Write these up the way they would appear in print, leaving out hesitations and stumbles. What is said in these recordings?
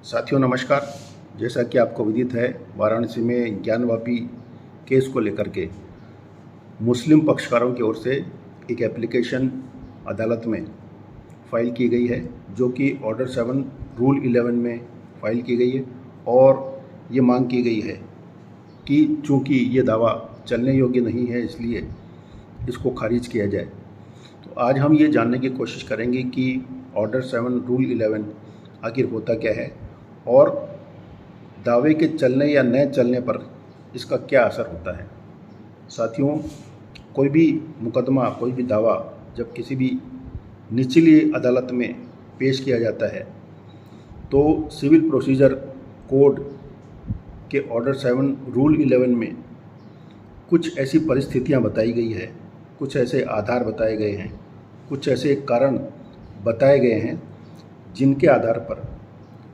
साथियों नमस्कार। जैसा कि आपको विदित है, वाराणसी में ज्ञानवापी केस को लेकर के मुस्लिम पक्षकारों की ओर से एक एप्लीकेशन अदालत में फ़ाइल की गई है, जो कि ऑर्डर 7 रूल 11 में फ़ाइल की गई है और ये मांग की गई है कि चूँकि ये दावा चलने योग्य नहीं है, इसलिए इसको खारिज किया जाए। तो आज हम ये जानने की कोशिश करेंगे कि ऑर्डर 7 रूल 11 आखिर होता क्या है और दावे के चलने या न चलने पर इसका क्या असर होता है। साथियों, कोई भी मुकदमा, कोई भी दावा जब किसी भी निचली अदालत में पेश किया जाता है तो सिविल प्रोसीजर कोड के ऑर्डर 7 रूल 11 में कुछ ऐसी परिस्थितियां बताई गई है, कुछ ऐसे आधार बताए गए हैं, कुछ ऐसे कारण बताए गए हैं जिनके आधार पर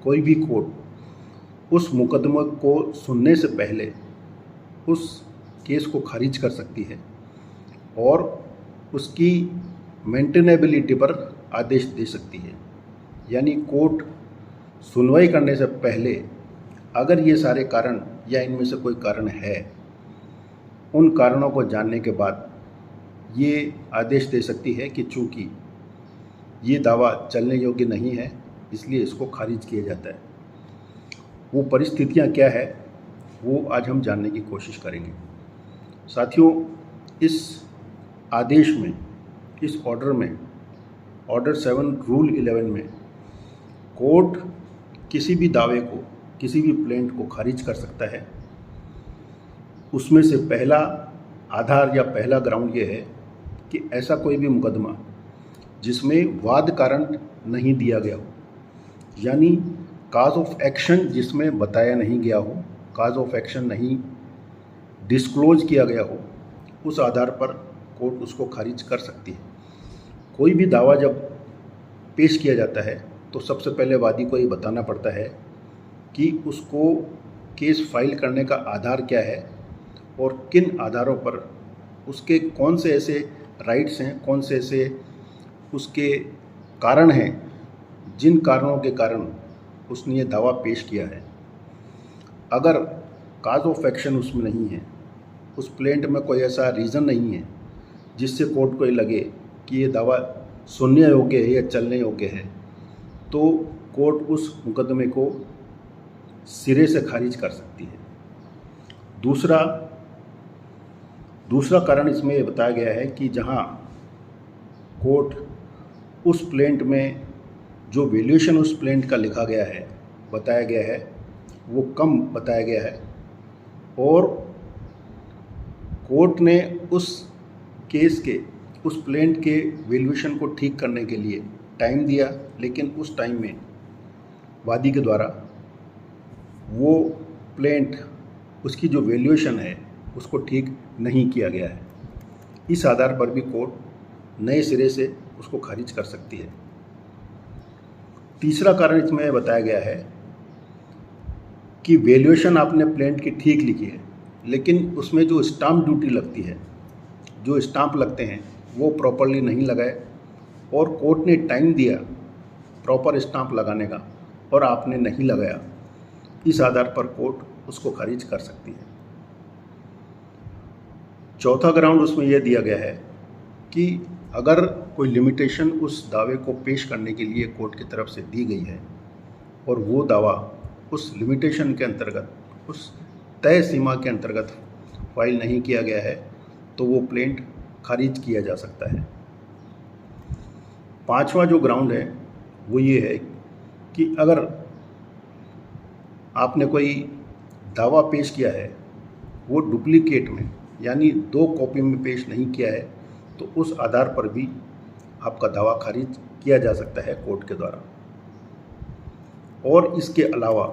कोई भी कोर्ट उस मुकदमे को सुनने से पहले उस केस को खारिज कर सकती है और उसकी मेंटेनेबिलिटी पर आदेश दे सकती है। यानी कोर्ट सुनवाई करने से पहले अगर ये सारे कारण या इनमें से कोई कारण है, उन कारणों को जानने के बाद ये आदेश दे सकती है कि चूँकि ये दावा चलने योग्य नहीं है, इसलिए इसको खारिज किया जाता है। वो परिस्थितियाँ क्या है वो आज हम जानने की कोशिश करेंगे। साथियों, इस आदेश में, इस ऑर्डर में, ऑर्डर 7 रूल 11 में कोर्ट किसी भी दावे को, किसी भी प्लेंट को खारिज कर सकता है। उसमें से पहला आधार या पहला ग्राउंड ये है कि ऐसा कोई भी मुकदमा जिसमें वाद कारण नहीं दिया गया हो, यानी काज ऑफ एक्शन जिसमें बताया नहीं गया हो, काज ऑफ एक्शन नहीं डिस्क्लोज किया गया हो, उस आधार पर कोर्ट उसको खारिज कर सकती है। कोई भी दावा जब पेश किया जाता है तो सबसे पहले वादी को ये बताना पड़ता है कि उसको केस फाइल करने का आधार क्या है और किन आधारों पर उसके कौन से ऐसे राइट्स हैं, कौन से ऐसे उसके कारण हैं जिन कारणों के कारण उसने ये दावा पेश किया है। अगर काज ऑफ एक्शन उसमें नहीं है, उस प्लेंट में कोई ऐसा रीज़न नहीं है जिससे कोर्ट को ये लगे कि ये दावा सुनने योग्य है या चलने योग्य है, तो कोर्ट उस मुकदमे को सिरे से खारिज कर सकती है। दूसरा कारण इसमें ये बताया गया है कि जहाँ कोर्ट उस प्लेंट में जो वैल्यूएशन उस प्लेंट का लिखा गया है, बताया गया है, वो कम बताया गया है और कोर्ट ने उस केस के, उस प्लेंट के वैल्यूएशन को ठीक करने के लिए टाइम दिया, लेकिन उस टाइम में वादी के द्वारा वो प्लेंट, उसकी जो वैल्यूएशन है उसको ठीक नहीं किया गया है। इस आधार पर भी कोर्ट नए सिरे से उसको खारिज कर सकती है। तीसरा कारण इसमें बताया गया है कि वैल्यूएशन आपने प्लेंट की ठीक लिखी है, लेकिन उसमें जो स्टाम्प ड्यूटी लगती है, जो स्टाम्प लगते हैं, वो प्रॉपरली नहीं लगाए और कोर्ट ने टाइम दिया प्रॉपर स्टाम्प लगाने का और आपने नहीं लगाया। इस आधार पर कोर्ट उसको खारिज कर सकती है। चौथा ग्राउंड उसमें यह दिया गया है कि अगर कोई लिमिटेशन उस दावे को पेश करने के लिए कोर्ट की तरफ से दी गई है और वो दावा उस लिमिटेशन के अंतर्गत, उस तय सीमा के अंतर्गत फाइल नहीं किया गया है, तो वो प्लेंट खारिज किया जा सकता है। पांचवा जो ग्राउंड है वो ये है कि अगर आपने कोई दावा पेश किया है, वो डुप्लीकेट में, यानी 2 कॉपी में पेश नहीं किया है, तो उस आधार पर भी आपका दावा खारिज किया जा सकता है कोर्ट के द्वारा। और इसके अलावा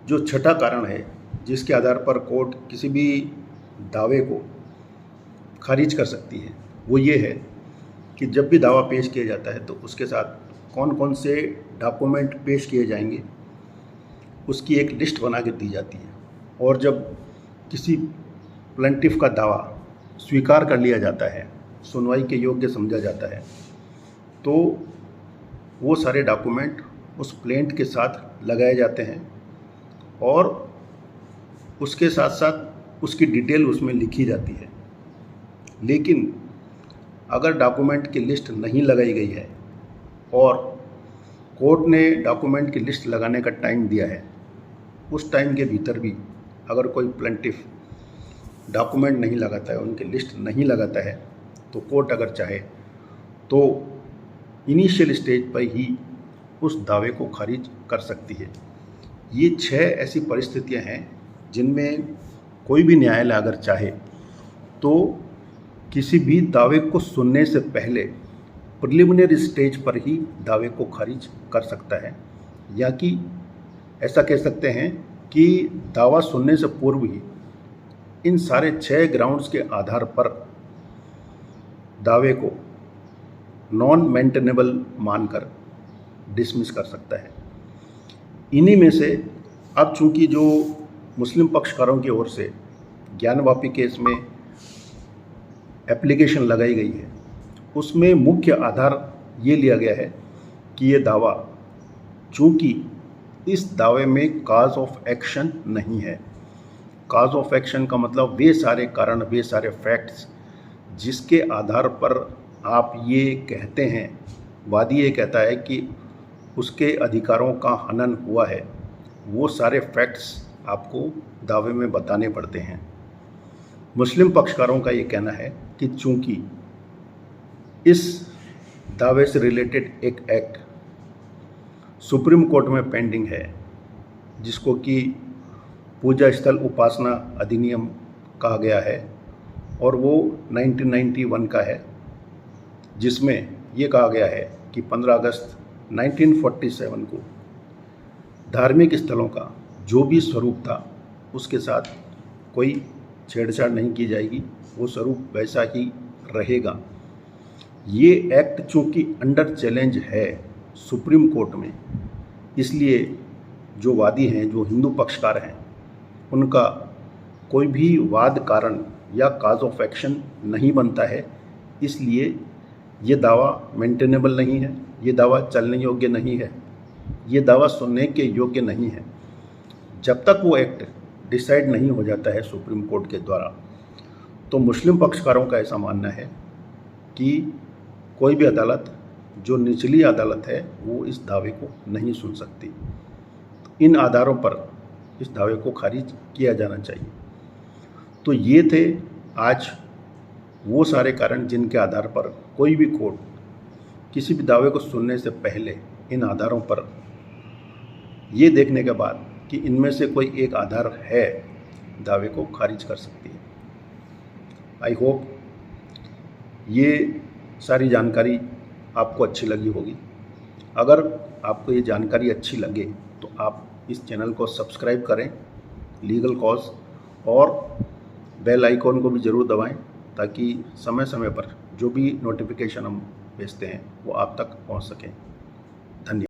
जो छठा कारण है जिसके आधार पर कोर्ट किसी भी दावे को खारिज कर सकती है, वो ये है कि जब भी दावा पेश किया जाता है तो उसके साथ कौन कौन से डॉक्यूमेंट पेश किए जाएंगे, उसकी एक लिस्ट बना के दी जाती है। और जब किसी प्लेंटिफ का दावा स्वीकार कर लिया जाता है, सुनवाई के योग्य समझा जाता है, तो वो सारे डॉक्यूमेंट उस प्लेंट के साथ लगाए जाते हैं और उसके साथ साथ उसकी डिटेल उसमें लिखी जाती है। लेकिन अगर डॉक्यूमेंट की लिस्ट नहीं लगाई गई है और कोर्ट ने डॉक्यूमेंट की लिस्ट लगाने का टाइम दिया है, उस टाइम के भीतर भी अगर कोई प्लेंटिफ डॉक्यूमेंट नहीं लगाता है, उनकी लिस्ट नहीं लगाता है, तो कोर्ट अगर चाहे तो इनिशियल स्टेज पर ही उस दावे को खारिज कर सकती है। ये 6 ऐसी परिस्थितियां हैं जिनमें कोई भी न्यायालय अगर चाहे तो किसी भी दावे को सुनने से पहले प्रिलिमिनरी स्टेज पर ही दावे को खारिज कर सकता है, या कि ऐसा कह सकते हैं कि दावा सुनने से पूर्व ही इन सारे 6 ग्राउंड्स के आधार पर दावे को नॉन मेंटेनेबल मानकर डिसमिस कर सकता है। इन्हीं में से अब चूंकि जो मुस्लिम पक्षकारों की ओर से ज्ञानवापी केस में एप्लीकेशन लगाई गई है, उसमें मुख्य आधार ये लिया गया है कि ये दावा, चूंकि इस दावे में काज ऑफ एक्शन नहीं है। काज ऑफ एक्शन का मतलब वे सारे कारण, वे सारे फैक्ट्स जिसके आधार पर आप ये कहते हैं, वादी ये कहता है कि उसके अधिकारों का हनन हुआ है, वो सारे फैक्ट्स आपको दावे में बताने पड़ते हैं। मुस्लिम पक्षकारों का ये कहना है कि चूंकि इस दावे से रिलेटेड एक एक्ट सुप्रीम कोर्ट में पेंडिंग है, जिसको कि पूजा स्थल उपासना अधिनियम कहा गया है, और वो 1991 का है, जिसमें ये कहा गया है कि 15 अगस्त 1947 को धार्मिक स्थलों का जो भी स्वरूप था उसके साथ कोई छेड़छाड़ नहीं की जाएगी, वो स्वरूप वैसा ही रहेगा। ये एक्ट चूँकि अंडर चैलेंज है सुप्रीम कोर्ट में, इसलिए जो वादी हैं, जो हिंदू पक्षकार हैं, उनका कोई भी वाद कारण या काज ऑफ एक्शन नहीं बनता है। इसलिए ये दावा मेंटेनेबल नहीं है, ये दावा चलने योग्य नहीं है, ये दावा सुनने के योग्य नहीं है, जब तक वो एक्ट डिसाइड नहीं हो जाता है सुप्रीम कोर्ट के द्वारा। तो मुस्लिम पक्षकारों का ऐसा मानना है कि कोई भी अदालत, जो निचली अदालत है, वो इस दावे को नहीं सुन सकती। इन आधारों पर इस दावे को खारिज किया जाना चाहिए। तो ये थे आज वो सारे कारण जिनके आधार पर कोई भी कोर्ट किसी भी दावे को सुनने से पहले इन आधारों पर ये देखने के बाद कि इनमें से कोई एक आधार है, दावे को खारिज कर सकती है। आई होप ये सारी जानकारी आपको अच्छी लगी होगी। अगर आपको ये जानकारी अच्छी लगे तो आप इस चैनल को सब्सक्राइब करें, लीगल कॉज, और बेल आइकॉन को भी ज़रूर दबाएं, ताकि समय समय पर जो भी नोटिफिकेशन हम भेजते हैं वो आप तक पहुंच सकें। धन्यवाद।